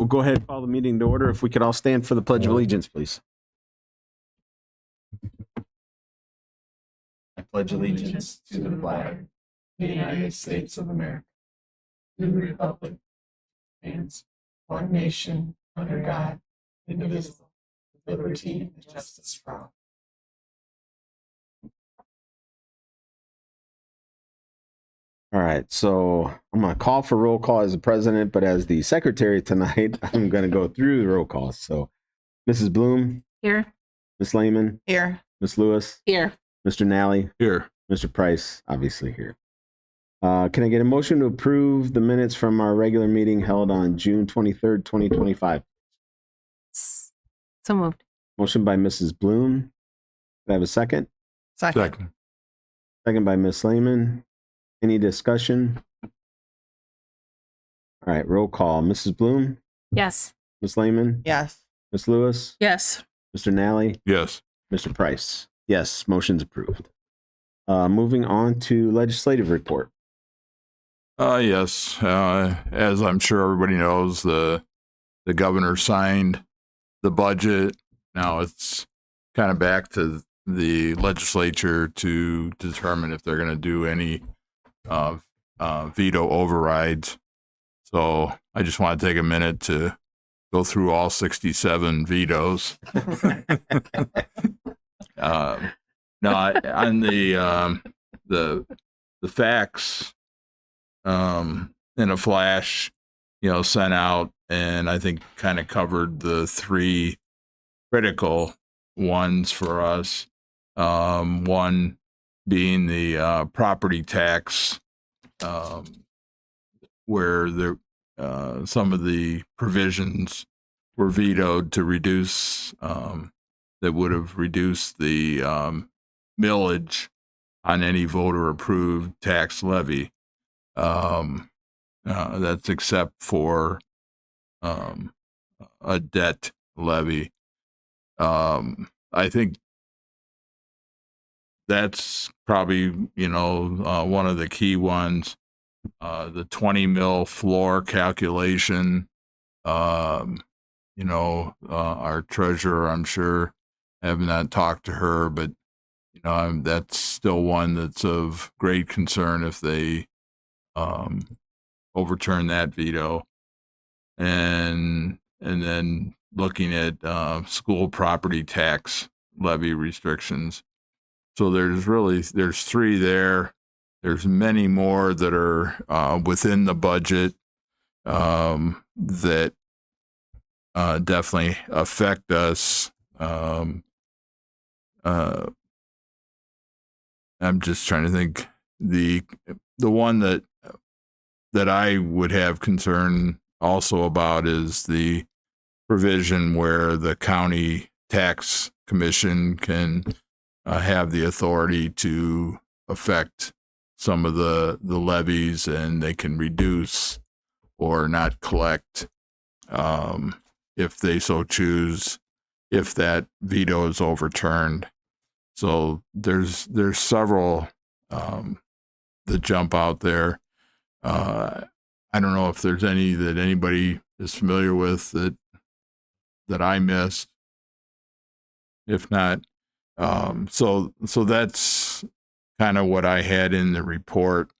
go ahead and call the meeting to order. If we could all stand for the Pledge of Allegiance, please. I pledge allegiance to the flag of the United States of America, to the republic, and one nation, under God, indivisible, with liberty and justice for all. All right, so I'm going to call for roll call as the president, but as the secretary tonight, I'm going to go through the roll call. So, Mrs. Bloom. Here. Ms. Lehman. Here. Ms. Lewis. Here. Mr. Nally. Here. Mr. Price, obviously here. Can I get a motion to approve the minutes from our regular meeting held on June 23rd, 2025? So moved. Motion by Mrs. Bloom. Can I have a second? Second. Second by Ms. Lehman. Any discussion? All right, roll call. Mrs. Bloom, Yes. Ms. Lehman, Yes. Ms. Lewis, Yes. Mr. Nally, Yes. Mr. Price. Yes, motion's approved. Moving on to legislative report. Yes. As I'm sure everybody knows, the governor signed the budget. Now it's kind of back to the legislature to determine if they're going to do any veto overrides. So I just want to take a minute to go through all 67 vetoes. No, on the facts in a flash, sent out, and I think kind of covered the three critical ones for us. One being the property tax, where some of the provisions were vetoed to reduce, that would have reduced the millage on any voter-approved tax levy. That's except for a debt levy. I think that's probably, one of the key ones. The 20 mil floor calculation, our treasurer, I'm sure, have not talked to her, but, that's still one that's of great concern if they overturn that veto. And then looking at school property tax levy restrictions. So there's three there. There's many more that are within the budget that definitely affect us. I'm just trying to think. The one that I would have concern also about is the provision where the county tax commission can have the authority to affect some of the levies, and they can reduce or not collect if they so choose, if that veto is overturned. So there's several that jump out there. I don't know if there's any that anybody is familiar with that I missed. If not, so that's kind of what I had in the report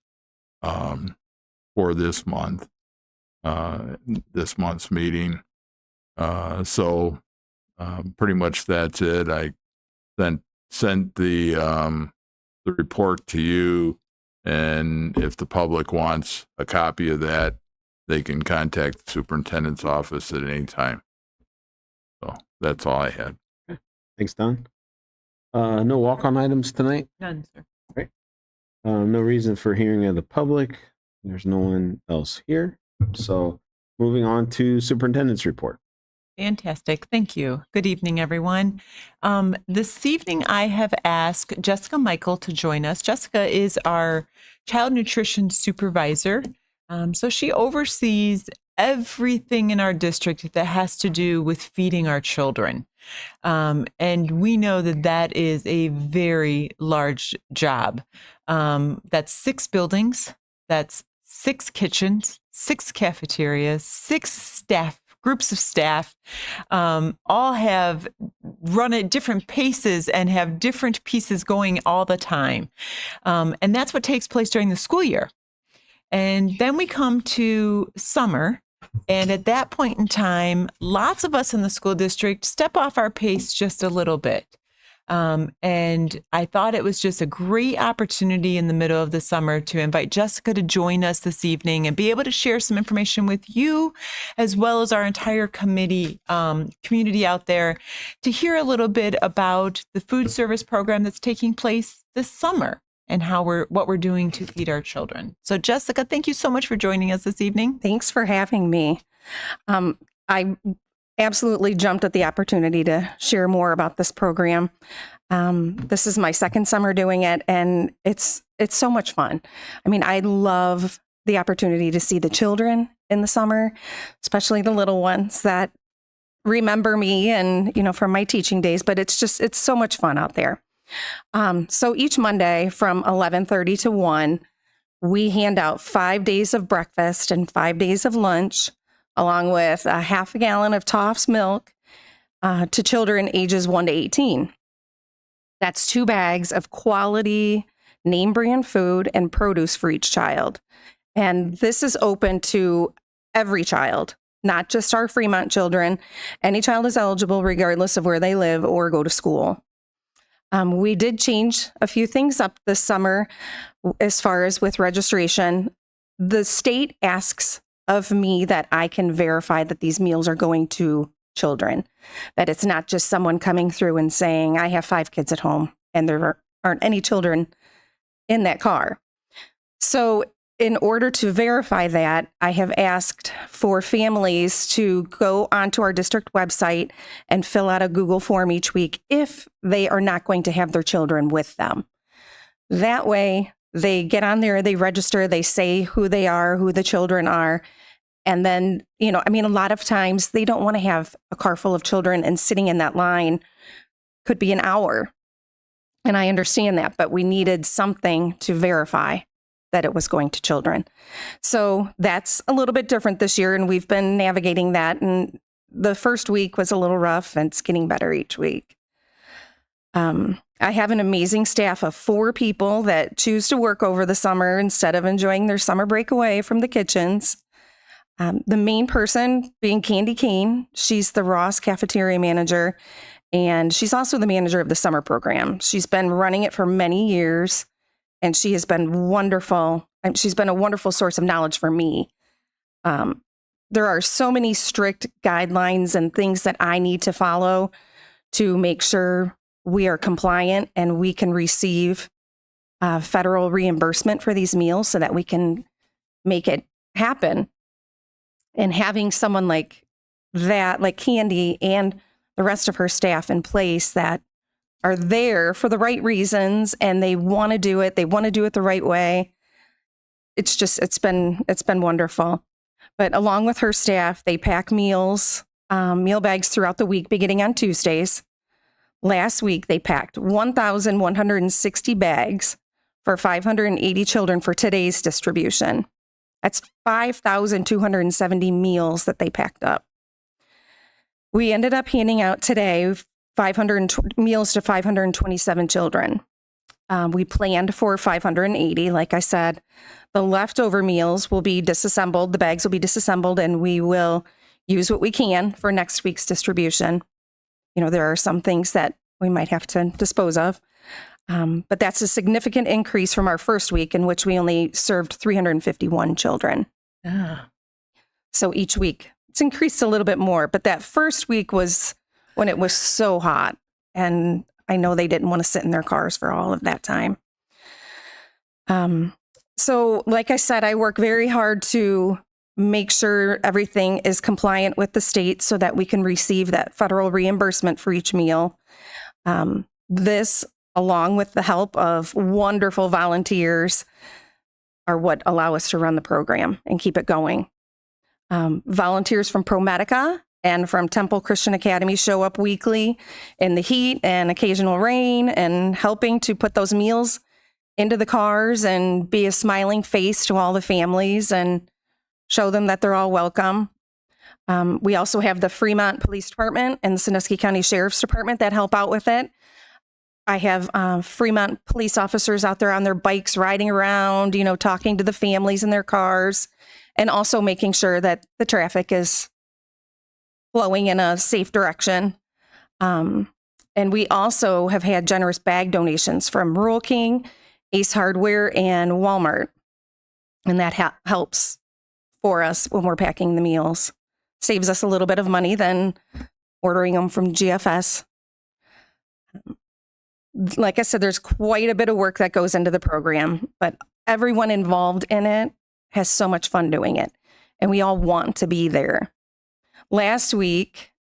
for this month, this month's meeting. So pretty much that's it. I then sent the report to you, and if the public wants a copy of that, they can contact the superintendent's office at any time. So that's all I had. Thanks, Don. No walk-on items tonight? None, sir. Right. No reason for hearing of the public. There's no one else here. So moving on to superintendent's report. Fantastic. Thank you. Good evening, everyone. This evening, I have asked Jessica Michael to join us. Jessica is our child nutrition supervisor. So she oversees everything in our district that has to do with feeding our children. And we know that that is a very large job. That's 6 buildings, that's 6 kitchens, 6 cafeterias, 6 staff groups of staff, all have run at different paces and have different pieces going all the time. And that's what takes place during the school year. And then we come to summer. And at that point in time, lots of us in the school district step off our pace just a little bit. And I thought it was just a great opportunity in the middle of the summer to invite Jessica to join us this evening and be able to share some information with you, as well as our entire community out there, to hear a little bit about the food service program that's taking place this summer and what we're doing to feed our children. So Jessica, thank you so much for joining us this evening. Thanks for having me. I absolutely jumped at the opportunity to share more about this program. This is my second summer doing it, and it's so much fun. I mean, I love the opportunity to see the children in the summer, especially the little ones that remember me and, from my teaching days, but it's so much fun out there. So each Monday from 11:30 to 1, we hand out 5 days of breakfast and 5 days of lunch, along with a half a gallon of Toff's milk to children ages 1 to 18. That's 2 bags of quality name brand food and produce for each child. And this is open to every child, not just our Fremont children. Any child is eligible regardless of where they live or go to school. We did change a few things up this summer as far as with registration. The state asks of me that I can verify that these meals are going to children, that it's not just someone coming through and saying, I have 5 kids at home and there aren't any children in that car. So in order to verify that, I have asked for families to go onto our district website and fill out a Google form each week if they are not going to have their children with them. That way, they get on there, they register, they say who they are, who the children are. And then, a lot of times they don't want to have a car full of children and sitting in that line could be an hour. And I understand that, but we needed something to verify that it was going to children. So that's a little bit different this year, and we've been navigating that. And the first week was a little rough, and it's getting better each week. I have an amazing staff of 4 people that choose to work over the summer instead of enjoying their summer break away from the kitchens. The main person being Candy Kane. She's the Ross cafeteria manager, and she's also the manager of the summer program. She's been running it for many years, and she has been wonderful. She's been a wonderful source of knowledge for me. There are so many strict guidelines and things that I need to follow to make sure we are compliant and we can receive federal reimbursement for these meals so that we can make it happen. And having someone like that, like Candy and the rest of her staff in place that are there for the right reasons and they want to do it. They want to do it the right way. It's been wonderful. But along with her staff, they pack meals, meal bags throughout the week, beginning on Tuesdays. Last week, they packed 1,160 bags for 580 children for today's distribution. That's 5,270 meals that they packed up. We ended up handing out today 500 meals to 527 children. We planned for 580. Like I said, the leftover meals will be disassembled. The bags will be disassembled, and we will use what we can for next week's distribution. There are some things that we might have to dispose of. But that's a significant increase from our first week in which we only served 351 children. So each week it's increased a little bit more, but that first week was when it was so hot, and I know they didn't want to sit in their cars for all of that time. So like I said, I work very hard to make sure everything is compliant with the state so that we can receive that federal reimbursement for each meal. This, along with the help of wonderful volunteers, are what allow us to run the program and keep it going. Volunteers from ProMedica and from Temple Christian Academy show up weekly in the heat and occasional rain and helping to put those meals into the cars and be a smiling face to all the families and show them that they're all welcome. We also have the Fremont Police Department and the Sandusky County Sheriff's Department that help out with it. I have Fremont police officers out there on their bikes riding around, talking to the families in their cars, and also making sure that the traffic is flowing in a safe direction. And we also have had generous bag donations from Rural King, Ace Hardware, and Walmart. And that helps for us when we're packing the meals. Saves us a little bit of money than ordering them from GFS. Like I said, there's quite a bit of work that goes into the program, but everyone involved in it has so much fun doing it. And we all want to be there. Last week,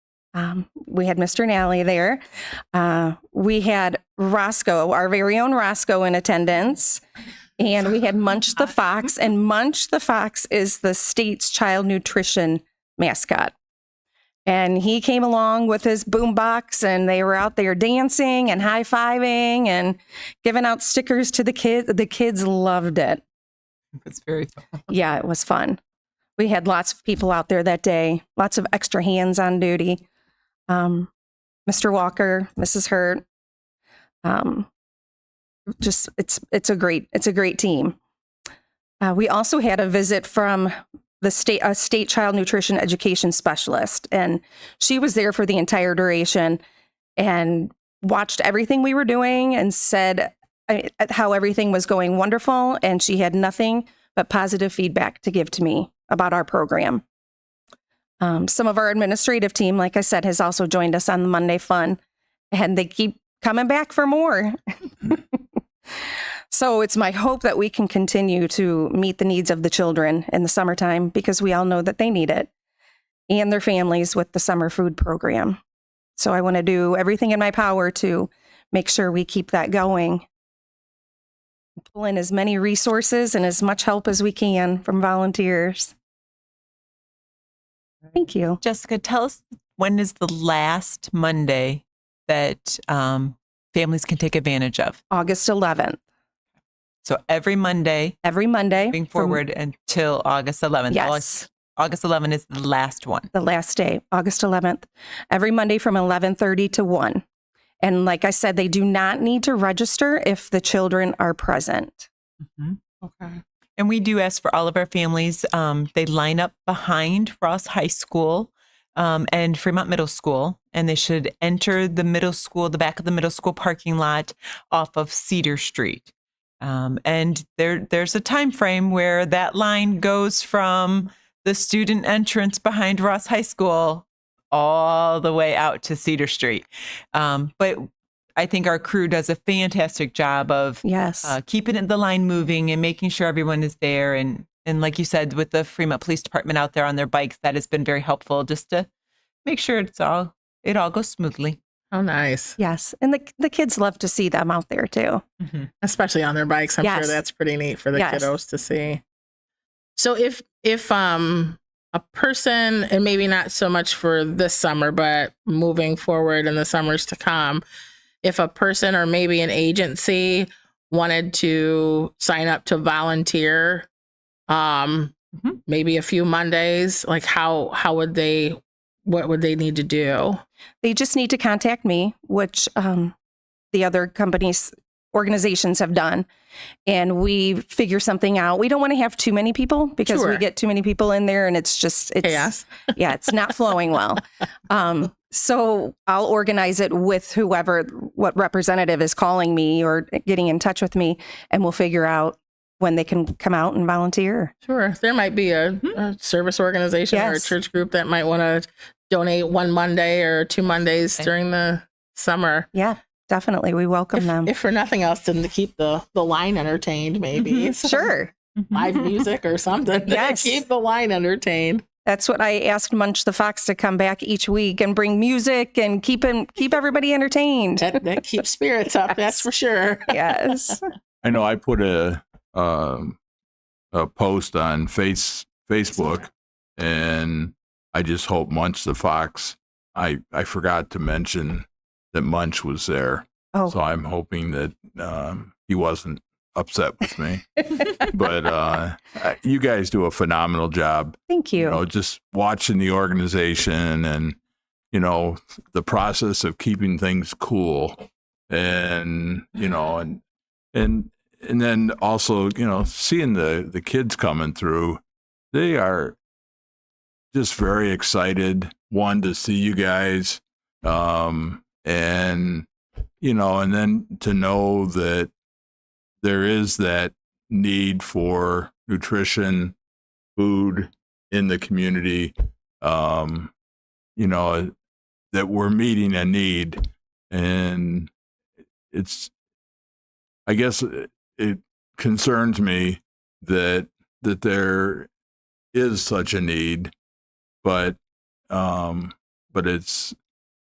we had Mr. Nally there. We had Roscoe, our very own Roscoe, in attendance. And we had Munch the Fox. And Munch the Fox is the state's child nutrition mascot. And he came along with his boombox, and they were out there dancing and high-fiving and giving out stickers to the kids. The kids loved it. It's very fun. Yeah, it was fun. We had lots of people out there that day, lots of extra hands on duty. Mr. Walker, Mrs. Hurt. Just it's a great team. We also had a visit from the state child nutrition education specialist, and she was there for the entire duration and watched everything we were doing and said how everything was going wonderful, and she had nothing but positive feedback to give to me about our program. Some of our administrative team, like I said, has also joined us on the Monday Fun, and they keep coming back for more. So it's my hope that we can continue to meet the needs of the children in the summertime, because we all know that they need it, and their families with the summer food program. So I want to do everything in my power to make sure we keep that going. Pull in as many resources and as much help as we can from volunteers. Thank you. Jessica, tell us, when is the last Monday that families can take advantage of? August 11th. So every Monday moving forward until August 11th. Yes. August 11th is the last one. The last day, August 11th. Every Monday from 11:30 to 1. And like I said, they do not need to register if the children are present. Mm-hmm. Okay. And we do ask for all of our families. They line up behind Ross High School and Fremont Middle School, and they should enter the middle school, the back of the middle school parking lot off of Cedar Street. And there's a time frame where that line goes from the student entrance behind Ross High School all the way out to Cedar Street. But I think our crew does a fantastic job of keeping the line moving and making sure everyone is there. And like you said, with the Fremont Police Department out there on their bikes, that has been very helpful, just to make sure it all goes smoothly. Oh, nice. Yes. And the kids love to see them out there too. Mm-hmm. Especially on their bikes. I'm sure that's pretty neat for the kiddos to see. So if a person, and maybe not so much for this summer, but moving forward in the summers to come, if a person or maybe an agency wanted to sign up to volunteer, maybe a few Mondays, like how would they, what would they need to do? They just need to contact me, which the other organizations have done, and we figure something out. We don't want to have too many people, because we get too many people in there and it's chaos. Yeah, it's not flowing well. So I'll organize it with what representative is calling me or getting in touch with me, and we'll figure out when they can come out and volunteer. Sure. There might be a service organization or a church group that might want to donate one Monday or 2 Mondays during the summer. Yeah, definitely. We welcome them. If for nothing else, then to keep the line entertained, maybe. Sure. Live music or something. Yes. Keep the line entertained. That's what I asked Munch the Fox to come back each week and bring music and keep everybody entertained. That keeps spirits up, that's for sure. Yes. I know I put a post on Facebook, and I just hope Munch the Fox, I forgot to mention that Munch was there. Oh. So I'm hoping that he wasn't upset with me. But you guys do a phenomenal job. Thank you. You know, just watching the organization and, you know, the process of keeping things cool and, you know, and then also, you know, seeing the kids coming through, they are just very excited, one, to see you guys. And, you know, and then to know that there is that need for nutrition, food in the community, you know, that we're meeting a need. And I guess it concerns me that there is such a need, but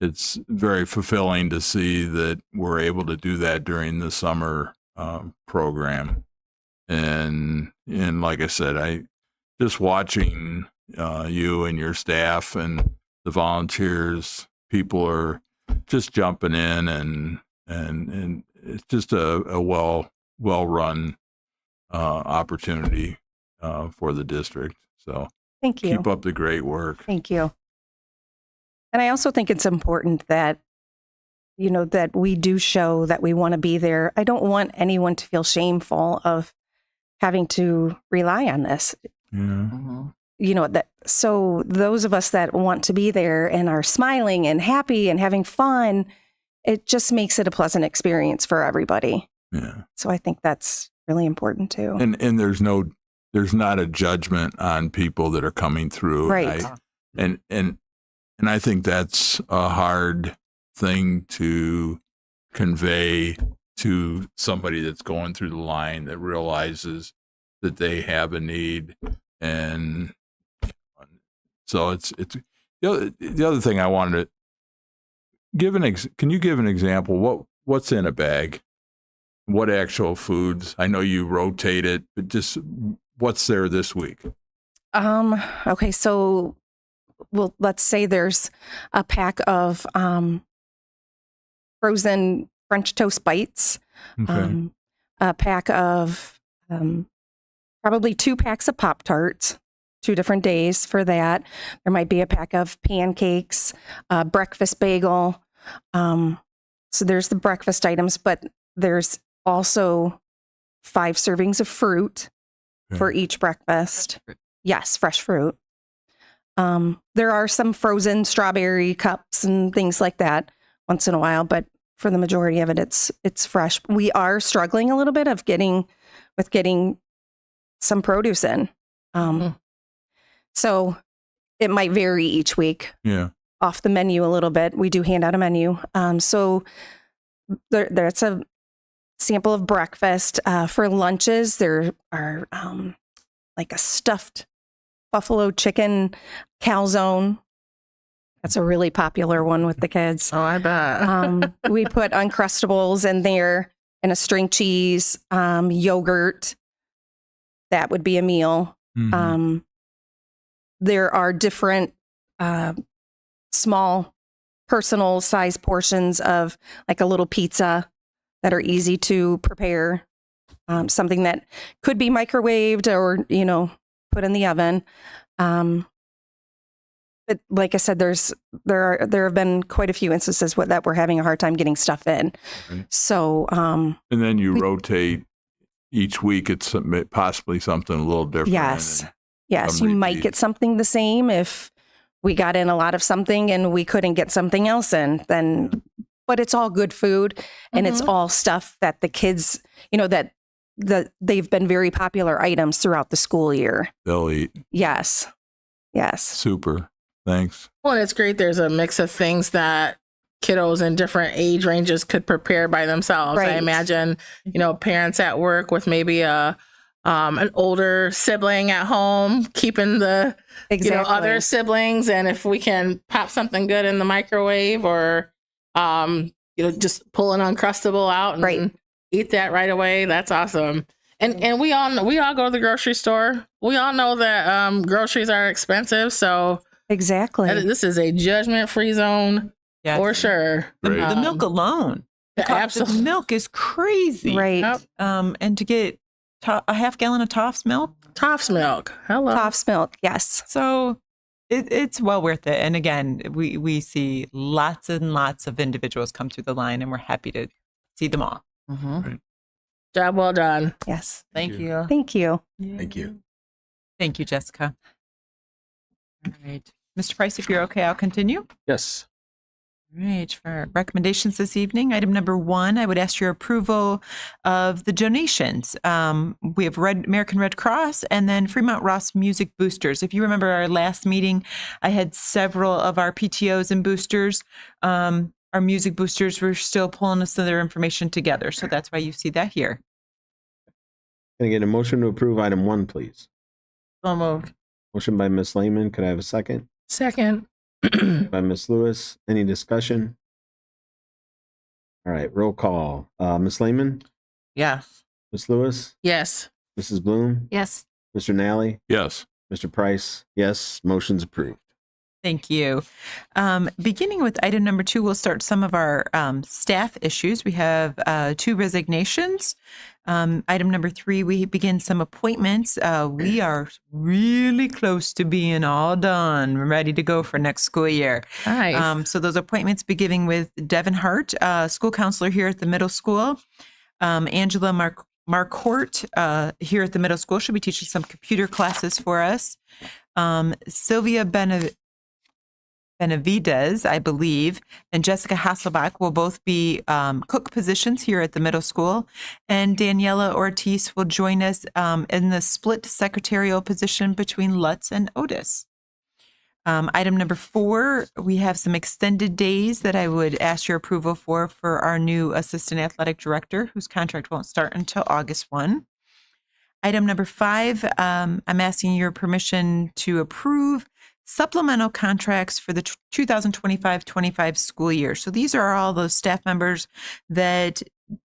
it's very fulfilling to see that we're able to do that during the summer program. And like I said, I just watching you and your staff and the volunteers, people are just jumping in, and it's just a well run opportunity for the district. So Thank you. keep up the great work. Thank you. And I also think it's important that, you know, that we do show that we want to be there. I don't want anyone to feel shameful of having to rely on this. Yeah. You know, that so those of us that want to be there and are smiling and happy and having fun, it just makes it a pleasant experience for everybody. Yeah. So I think that's really important too. And there's not a judgment on people that are coming through. Right. And I think that's a hard thing to convey to somebody that's going through the line that realizes that they have a need. And so it's the other thing I wanted to give can you give an example? What's in a bag? What actual foods? I know you rotate it, but just what's there this week? Okay, so well, let's say there's a pack of frozen French toast bites, Okay. a pack of probably 2 packs of Pop-Tarts, 2 different days for that. There might be a pack of pancakes, a breakfast bagel. So there's the breakfast items, but there's also 5 servings of fruit for each breakfast. Yes, fresh fruit. There are some frozen strawberry cups and things like that once in a while, but for the majority of it, it's fresh. We are struggling a little bit with getting some produce in. So it might vary each week. Yeah. Off the menu a little bit. We do hand out a menu. So there's a sample of breakfast. For lunches, there are like a stuffed buffalo chicken calzone. That's a really popular one with the kids. Oh, I bet. We put Uncrustables in there and a string cheese, yogurt. That would be a meal. Mhm. There are different small personal size portions of like a little pizza that are easy to prepare. Something that could be microwaved or, you know, put in the oven. But like I said, there have been quite a few instances that we're having a hard time getting stuff in. Right. So, And then you rotate each week. It's possibly something a little different. yes, and yes, some you might repeat. get something the same if we got in a lot of something and we couldn't get something else in. Then, but it's all good food, and it's all stuff that the kids, you know, that they've been very popular items throughout the school year. They'll eat. Yes, yes. Super. Thanks. Well, and it's great. There's a mix of things that kiddos in different age ranges could prepare by themselves. Right. I imagine, you know, parents at work with maybe an older sibling at home, keeping the Exactly. other siblings, and if we can pop something good in the microwave, or just pull an Uncrustable out and Right. eat that right away, that's awesome. And we all go to the grocery store. We all know that groceries are expensive, so Exactly. this is a judgment-free zone Yes. for sure. The Great. milk alone The cost of Absolutely. milk is crazy. Right. Yep. And to get a half gallon of Toff's milk, Toff's milk. Hello. Toff's milk. Yes. so it's well worth it. And again, we see lots and lots of individuals come through the line, and we're happy to see them all. Mhm. Job well done. Yes. Thank you. Thank you. Thank you. Thank you, Jessica. All right. Mr. Price, if you're okay, I'll continue. Yes. All right. For our recommendations this evening, item number 1, I would ask your approval of the donations. We have American Red Cross and then Fremont Ross Music Boosters. If you remember our last meeting, I had several of our PTOs and boosters. Our music boosters were still pulling us their information together. So that's why you see that here. Can I get a motion to approve item 1, please? So moved. Motion by Ms. Lehman. Could I have a second? Second. By Ms. Lewis. Any discussion? All right, roll call. Ms. Lehman, Yes. Ms. Lewis, Yes. Mrs. Bloom, Yes. Mr. Nally, Yes. Mr. Price. Yes, motion's approved. Thank you. Beginning with item number 2, we'll start some of our staff issues. We have 2 resignations. Item number 3, we begin some appointments. We are really close to being all done, ready to go for next school year. Nice. So those appointments beginning with Devin Hart, school counselor here at the middle school. Angela Marcourt here at the middle school. She'll be teaching some computer classes for us. Sylvia Benavides, I believe, and Jessica Hasselbach will both be cook positions here at the middle school. And Daniela Ortiz will join us in the split secretarial position between Lutz and Otis. Item number 4, we have some extended days that I would ask your approval for our new assistant athletic director, whose contract won't start until August 1. Item number 5, I'm asking your permission to approve supplemental contracts for the 2025-25 school year. So these are all those staff members that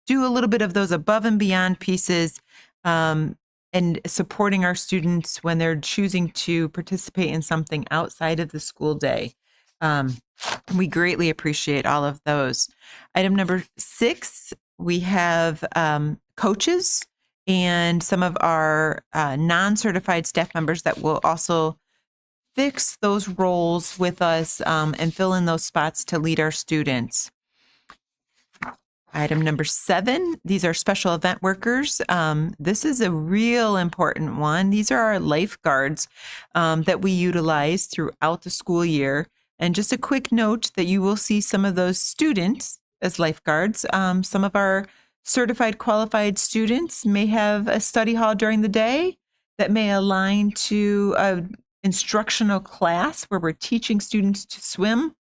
do a little bit of those above and beyond pieces and supporting our students when they're choosing to participate in something outside of the school day. We greatly appreciate all of those. Item number 6, we have coaches and some of our non-certified staff members that will also fix those roles with us and fill in those spots to lead our students. Item number 7, these are special event workers. This is a real important one. These are our lifeguards that we utilize throughout the school year. And just a quick note that you will see some of those students as lifeguards. Some of our certified qualified students may have a study hall during the day that may align to a instructional class where we're teaching students to swim.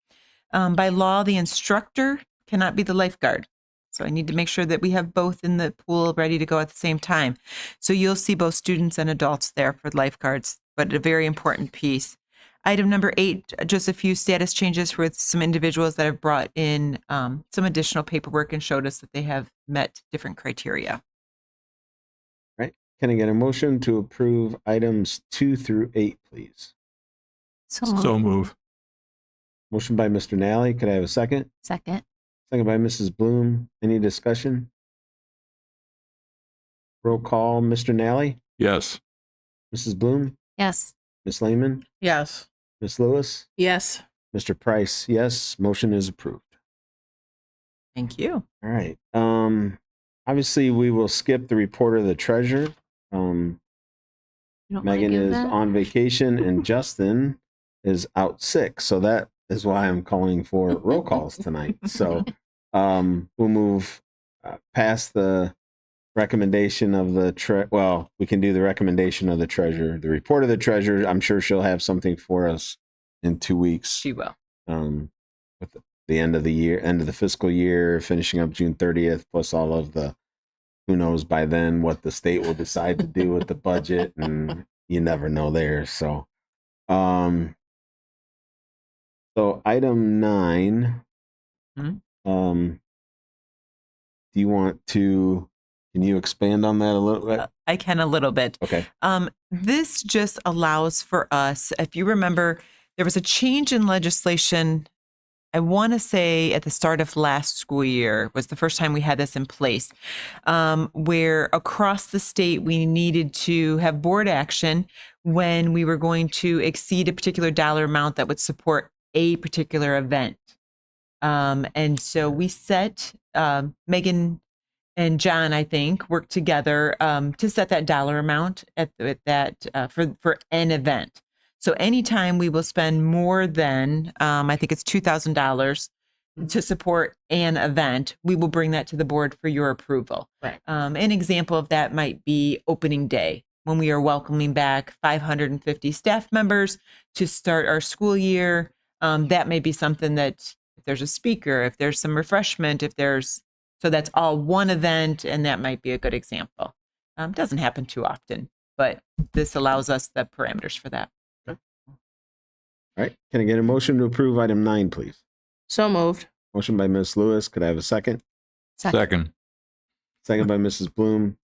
By law, the instructor cannot be the lifeguard. So I need to make sure that we have both in the pool ready to go at the same time. So you'll see both students and adults there for lifeguards, but a very important piece. Item number 8, just a few status changes with some individuals that have brought in some additional paperwork and showed us that they have met different criteria. Right. Can I get a motion to approve items 2 through 8, please? So move. Motion by Mr. Nally. Could I have a second? Second. Second by Mrs. Bloom. Any discussion? Roll call. Mr. Nally, Yes. Mrs. Bloom, Yes. Ms. Lehman, Yes. Ms. Lewis, Yes. Mr. Price. Yes, motion is approved. Thank you. All right. Obviously, we will skip the report of the treasurer. Megan is on vacation and Justin is out sick. So that is why I'm calling for roll calls tonight. So we'll move past the recommendation of the we can do the recommendation of the treasurer. The report of the treasurer, I'm sure she'll have something for us in 2 weeks. She will. With the end of the year, end of the fiscal year, finishing up June 30th, plus all of the, who knows by then what the state will decide to do with the budget, and you never know there. So, so item 9, do you want to, can you expand on that a little bit? I can a little bit. Okay. This just allows for us, if you remember, there was a change in legislation I want to say at the start of last school year was the first time we had this in place, where across the state we needed to have board action when we were going to exceed a particular dollar amount that would support a particular event. And so we set, Megan and John, I think, worked together to set that dollar amount at that for an event. So anytime we will spend more than, I think it's $2,000 to support an event, we will bring that to the board for your approval. Right. An example of that might be opening day, when we are welcoming back 550 staff members to start our school year. That may be something that if there's a speaker, if there's some refreshment, so that's all one event, and that might be a good example. Doesn't happen too often, but this allows us the parameters for that. All right. Can I get a motion to approve item 9, please? So moved. Motion by Ms. Lewis. Could I have a second? Second. Second by Mrs. Bloom.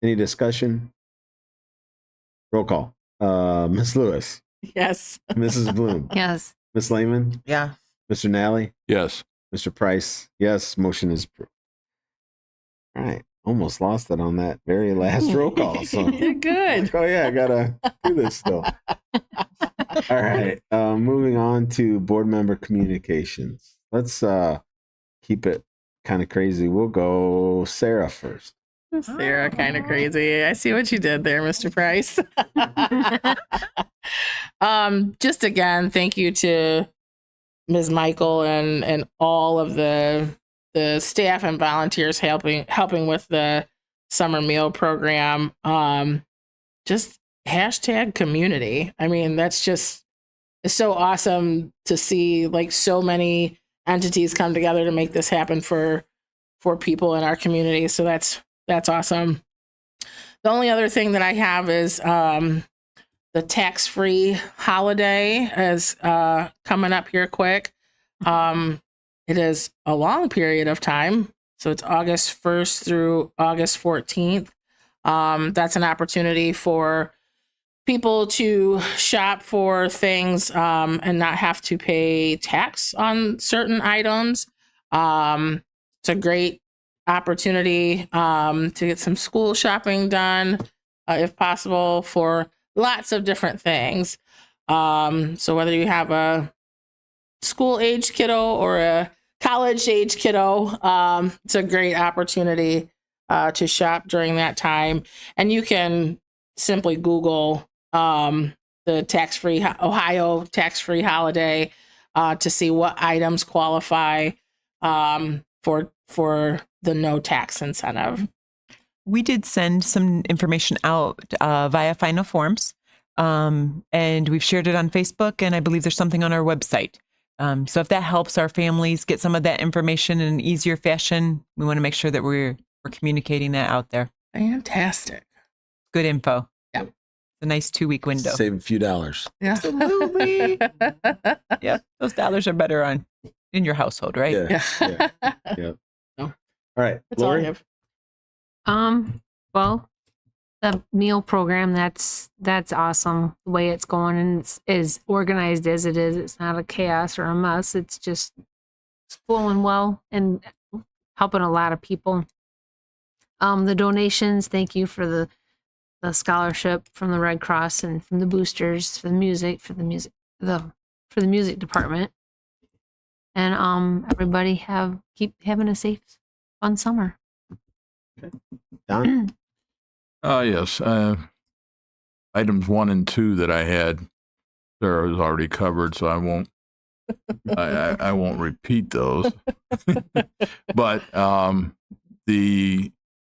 Any discussion? Roll call. Ms. Lewis, Yes. Mrs. Bloom, Yes. Ms. Lehman, Yeah. Mr. Nally, Yes. Mr. Price. Yes, motion is approved. All right. Almost lost it on that very last roll call. So You're good. oh yeah, I gotta do this still. All right. Moving on to board member communications. Let's keep it kind of crazy. We'll go Sarah first. Sarah, kind of crazy. I see what you did there, Mr. Price. Just again, thank you to Ms. Michael and all of the staff and volunteers helping with the summer meal program. Just hashtag community. I mean, that's just, it's so awesome to see like so many entities come together to make this happen for people in our community. So that's awesome. The only other thing that I have is the tax-free holiday is coming up here quick. It is a long period of time. So it's August 1st through August 14th. That's an opportunity for people to shop for things and not have to pay tax on certain items. It's a great opportunity to get some school shopping done, if possible, for lots of different things. So whether you have a school-age kiddo or a college-age kiddo, it's a great opportunity to shop during that time. And you can simply Google the tax-free Ohio tax-free holiday to see what items qualify for the no tax incentive. We did send some information out via Final Forms, and we've shared it on Facebook, and I believe there's something on our website. So if that helps our families get some of that information in an easier fashion, we want to make sure that we're communicating that out there. Fantastic. Good info. Yeah. It's a nice 2-week window. Save a few dollars. Yeah. Absolutely. Yeah, those dollars are better in your household, right? Yeah. Yeah. No. All right. That's all I Lori? have. Well, the meal program, that's awesome. The way it's going and it's as organized as it is. It's not a chaos or a mess. It's just flowing well and helping a lot of people. The donations, thank you for the scholarship from the Red Cross and from the boosters for the music department. And everybody keep having a safe, fun summer. Don? Yes. Items 1 and 2 that I had, there was already covered, so I won't. I won't repeat those. But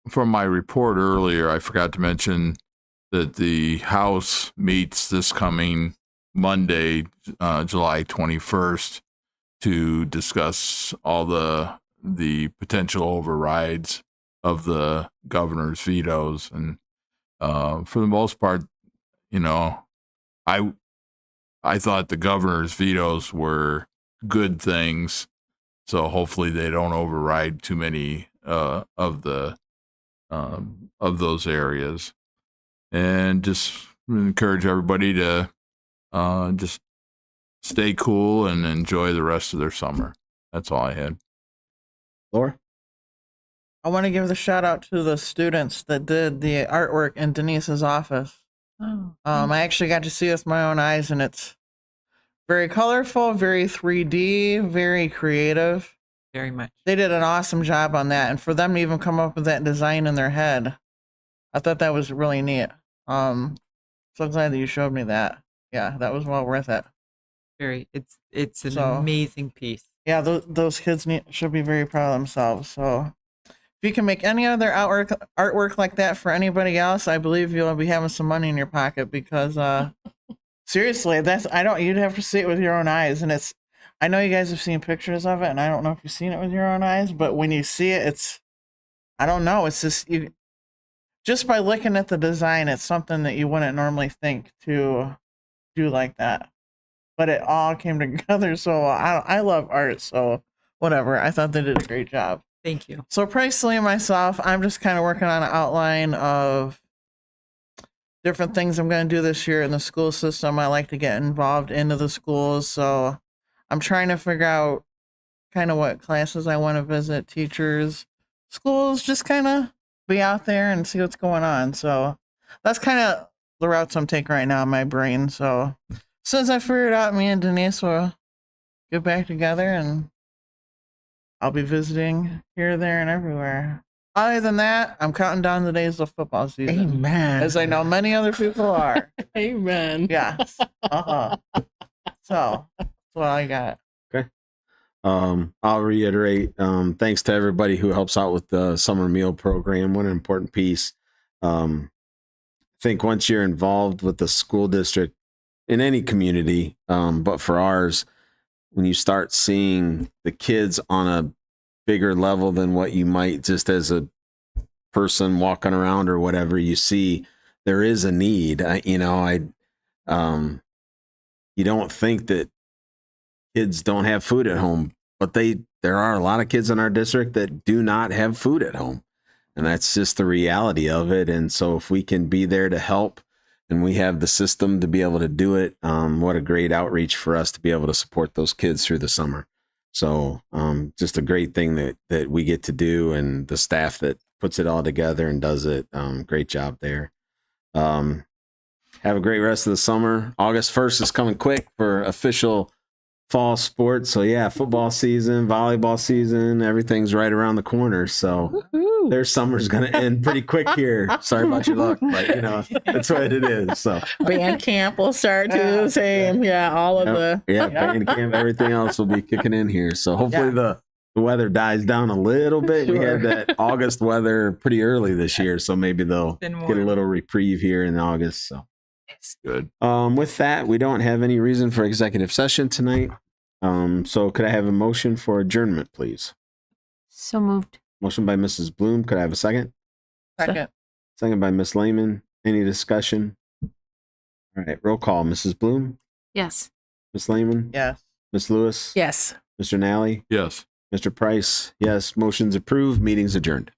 from my report earlier, I forgot to mention that the House meets this coming Monday, July 21st, to discuss all the potential overrides of the governor's vetoes. And for the most part, I thought the governor's vetoes were good things, so hopefully they don't override too many of those areas. And just encourage everybody to just stay cool and enjoy the rest of their summer. That's all I had. Laura? I want to give the shout out to the students that did the artwork in Denise's office. Oh, I actually got to see it with my own eyes, and it's very colorful, very 3D, very creative. very much. They did an awesome job on that, and for them to even come up with that design in their head, I thought that was really neat. So glad that you showed me that. Yeah, that was well worth it. It's an So- amazing piece. Yeah, those kids should be very proud of themselves. So, if you can make any other artwork like that for anybody else, I believe you'll be having some money in your pocket because seriously, you'd have to see it with your own eyes, and I know you guys have seen pictures of it, and I don't know if you've seen it with your own eyes, but when you see it, I don't know, it's just by looking at the design, it's something that you wouldn't normally think to do like that. But it all came together, so I love art, so whatever. I thought they did a great job. Thank you. So personally, myself, I'm just kind of working on an outline of different things I'm going to do this year in the school system. I like to get involved into the schools, so I'm trying to figure out kind of what classes I want to visit, teachers, schools, just kind of be out there and see what's going on. So that's kind of the routes I'm taking right now in my brain. So as soon as I figure it out, me and Denise will get back together and I'll be visiting here, there, and everywhere. Other than that, I'm counting down the days of football season. Amen. As I know many other people are. Amen. Yes. So that's what I got. I'll reiterate, thanks to everybody who helps out with the summer meal program. What an important piece. I think once you're involved with the school district in any community, but for ours, when you start seeing the kids on a bigger level than what you might just as a person walking around or whatever, you see there is a need. You don't think that kids don't have food at home, but there are a lot of kids in our district that do not have food at home, and that's just the reality of it. And so if we can be there to help and we have the system to be able to do it, what a great outreach for us to be able to support those kids through the summer. So just a great thing that we get to do, and the staff that puts it all together and does it. Great job there. Have a great rest of the summer. August 1st is coming quick for official fall sports. So yeah, football season, volleyball season, everything's right around the corner. So their summer's going to end pretty quick here. Sorry about your luck, but that's what it is. So Band camp will start to do the same. Yeah, all of the. band camp, everything else will be kicking in here. So hopefully the weather dies down a little bit. We had that August weather pretty early this year, so maybe they'll get a little reprieve here in August. So It's good. with that, we don't have any reason for executive session tonight. So could I have a motion for adjournment, please? So moved. Motion by Mrs. Bloom. Could I have a second? Second. Second by Miss Lehman. Any discussion? All right, roll call. Mrs. Bloom, Yes. Miss Lehman, Yes. Miss Lewis, Yes. Mr. Nally, Yes. Mr. Price. Yes, motion's approved. Meeting's adjourned.